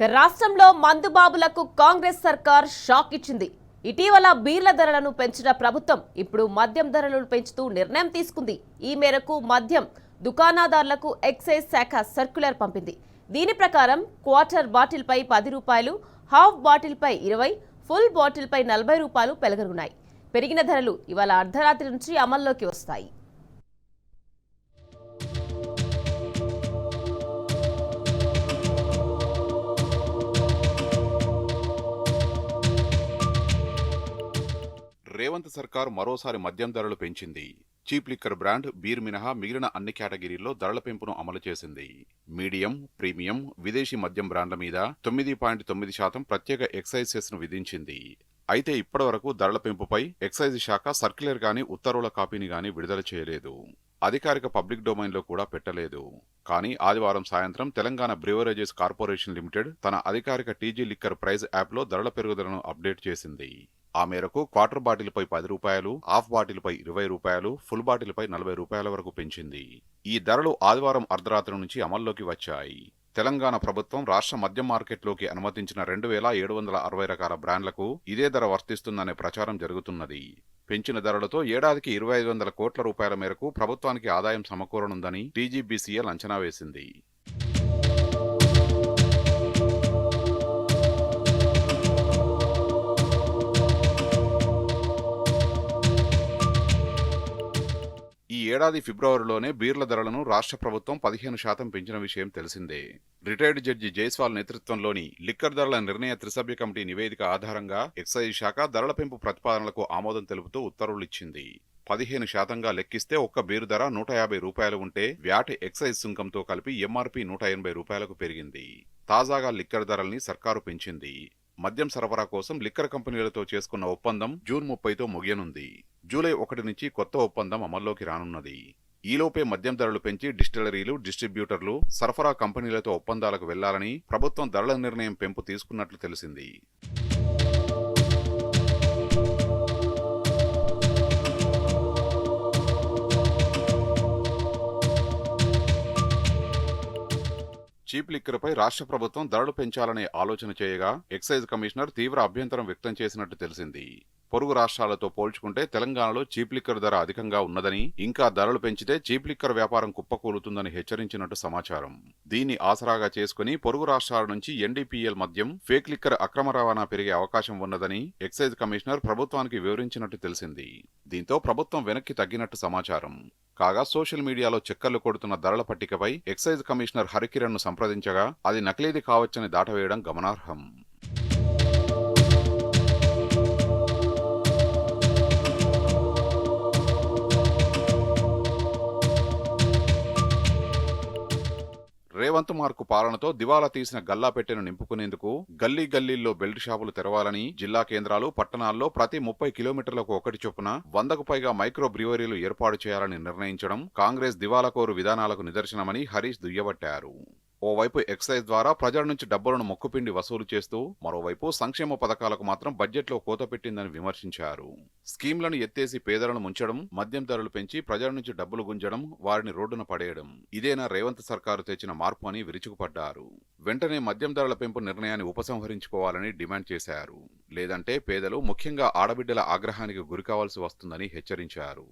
రాష్ట్రంలో మందుబాబులకు కాంగ్రెస్ సర్కార్ షాక్ ఇచ్చింది. ఇటీవల బీర్ల ధరలను పెంచిన ప్రభుత్వం ఇప్పుడు మద్యం ధరలను పెంచుతూ నిర్ణయం తీసుకుంది. ఈ మేరకు మద్యం దుకాణదారులకు ఎక్సైజ్ శాఖ సర్క్యులర్ పంపింది. దీని ప్రకారం క్వార్టర్ బాటిల్పై 10 రూపాయలు, హాఫ్ బాటిల్పై 20, ఫుల్ బాటిల్పై 40 రూపాయలు పెరగనున్నాయి. పెరిగిన ధరలు ఇవాళ అర్ధరాత్రి నుంచి అమల్లోకి వస్తాయి. రేవంత్ సర్కార్ మరోసారి మద్యం ధరలు పెంచింది. చీప్ లిక్కర్ బ్రాండ్ బీర్ మినహా మిగిలిన అన్ని కేటగిరీల్లో ధరల పెంపును అమలు చేసింది. మీడియం, ప్రీమియం, విదేశీ మద్యం బ్రాండ్ల మీద 9.9% ప్రత్యేక ఎక్సైజ్ సెస్ను విధించింది. అయితే ఇప్పటివరకు ధరల పెంపుపై ఎక్సైజ్ శాఖ సర్క్యులర్ గాని ఉత్తర్వుల కాపీని గాని విడుదల చేయలేదు. అధికారిక పబ్లిక్ డొమైన్లో కూడా పెట్టలేదు. కానీ ఆదివారం సాయంత్రం తెలంగాణ బ్రివరేజెస్ కార్పొరేషన్ లిమిటెడ్ తన అధికారిక టీజీ లిక్కర్ ప్రైజ్ యాప్లో ధరల పెరుగుదలను అప్డేట్ చేసింది. ఆ మేరకు క్వార్టర్ బాటిల్పై 10 రూపాయలు, హాఫ్ బాటిల్పై 20 రూపాయలు, ఫుల్ బాటిల్పై 40 రూపాయల వరకు పెంచింది. ఈ ధరలు ఆదివారం అర్ధరాత్రి నుంచి అమల్లోకి వచ్చాయి. తెలంగాణ ప్రభుత్వం రాష్ట్ర మద్యం మార్కెట్లోకి అనుమతించిన 2760 రకాల బ్రాండ్లకు ఇదే ధర వర్తిస్తుందనే ప్రచారం జరుగుతున్నది. పెంచిన ధరలతో ఏడాదికి 2500 కోట్ల రూపాయల మేరకు ప్రభుత్వానికి ఆదాయం సమకూరనుందని టీజీబీసీఎల్ అంచనా వేసింది. ఈ ఏడాది ఫిబ్రవరిలోనే బీర్ల ధరలను రాష్ట్ర ప్రభుత్వం 15% పెంచిన విషయం తెలిసిందే. రిటైర్డ్ జడ్జి జైస్వాల్ నేతృత్వంలోని లిక్కర్ ధరల నిర్ణయ త్రిసభ్య కమిటీ నివేదిక ఆధారంగా ఎక్సైజ్ శాఖ ధరల పెంపు ప్రతిపాదనలకు ఆమోదం తెలుపుతూ ఉత్తర్వులిచ్చింది. 15%గా లెక్కిస్తే ఒక్క బీరు ధర 150 రూపాయలు ఉంటే వ్యాట్ ఎక్సైజ్ సుంకంతో కలిపి ఎంఆర్పీ 180 రూపాయలకు పెరిగింది. తాజాగా లిక్కర్ ధరల్ని సర్కారు పెంచింది. మద్యం సరఫరా కోసం లిక్కర్ కంపెనీలతో చేసుకున్న ఒప్పందం జూన్ 30తో ముగియనుంది. జూలై 1 నుంచి కొత్త ఒప్పందం అమల్లోకి రానున్నది. ఈలోపే మద్యం ధరలు పెంచి డిస్టిలరీలు, డిస్ట్రిబ్యూటర్లు, సరఫరా కంపెనీలతో ఒప్పందాలకు వెళ్లాలని ప్రభుత్వం ధరల నిర్ణయం పెంపు తీసుకున్నట్లు తెలిసింది. చీప్ లిక్కర్పై రాష్ట్ర ప్రభుత్వం ధరలు పెంచాలనే ఆలోచన చేయగా ఎక్సైజ్ కమిషనర్ తీవ్ర అభ్యంతరం వ్యక్తం చేసినట్టు తెలిసింది. పొరుగు రాష్ట్రాలతో పోల్చుకుంటే తెలంగాణలో చీప్ లిక్కర్ ధర అధికంగా ఉన్నదని, ఇంకా ధరలు పెంచితే చీప్ లిక్కర్ వ్యాపారం కుప్పకూలుతుందని హెచ్చరించినట్టు సమాచారం. దీన్ని ఆసరాగా చేసుకుని పొరుగు రాష్ట్రాల నుంచి ఎన్డీపీఎల్ మద్యం, ఫేక్ లిక్కర్ అక్రమ రవాణా పెరిగే అవకాశం ఉన్నదని ఎక్సైజ్ కమిషనర్ ప్రభుత్వానికి వివరించినట్టు తెలిసింది. దీంతో ప్రభుత్వం వెనక్కి తగ్గినట్టు సమాచారం. కాగా సోషల్ మీడియాలో చక్కర్లు కొడుతున్న ధరల పట్టికపై ఎక్సైజ్ కమిషనర్ హరికిరణ్ ను సంప్రదించగా అది నకిలీది కావచ్చని దాటవేయడం గమనార్హం. రేవంత్ మార్కు పాలనతో దివాలా తీసిన గల్లాపెట్టెను నింపుకునేందుకు గల్లీ గల్లీల్లో బెల్ట్ షాపులు తెరవాలని, జిల్లా కేంద్రాలు, పట్టణాల్లో ప్రతి 30 కిలోమీటర్లకు ఒకటి చొప్పున 100కు పైగా మైక్రో బ్రివరీలు ఏర్పాటు చేయాలని నిర్ణయించడం కాంగ్రెస్ దివాలాకోరు విధానాలకు నిదర్శనమని హరీష్ దుయ్యబట్టారు. ఓవైపు ఎక్సైజ్ ద్వారా ప్రజల నుంచి డబ్బులను మొక్కుపిండి వసూలు చేస్తూ మరోవైపు సంక్షేమ పథకాలకు మాత్రం బడ్జెట్లో కోత పెట్టిందని విమర్శించారు. స్కీంలను ఎత్తేసి పేదలను ముంచడం, మద్యం ధరలు పెంచి ప్రజల నుంచి డబ్బులు గుంజడం, వారిని రోడ్డున పడేయడం ఇదేనా రేవంత్ సర్కారు తెచ్చిన మార్పు అని విరుచుకుపడ్డారు. వెంటనే మద్యం ధరల పెంపు నిర్ణయాన్ని ఉపసంహరించుకోవాలని డిమాండ్ చేశారు. లేదంటే పేదలు, ముఖ్యంగా ఆడబిడ్డల ఆగ్రహానికి గురికావాల్సి వస్తుందని హెచ్చరించారు.